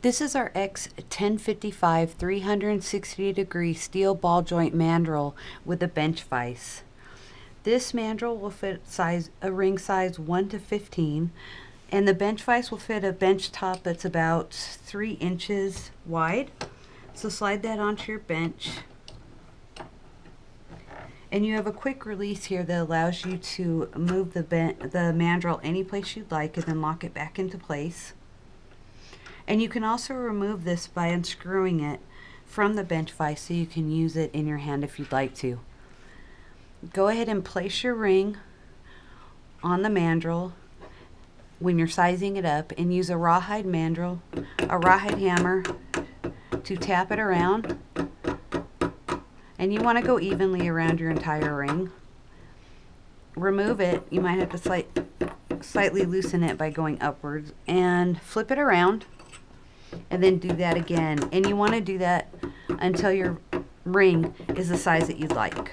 This is our X1055 360 degree steel ball joint mandrel with a bench vise. This mandrel will fit a ring size 1 to 15, and the bench vise will fit a bench top that's about 3 inches wide. So slide that onto your bench. And you have a quick release here that allows you to move the mandrel any place you'd like and then lock it back into place. And you can also remove this by unscrewing it from the bench vise so you can use it in your hand if you'd like to. Go ahead and place your ring on the mandrel when you're sizing it up, and use a rawhide hammer to tap it around. And you want to go evenly around your entire ring. Remove it. You might have to slightly loosen it by going upwards, and flip it around, and then do that again. And you want to do that until your ring is the size that you'd like.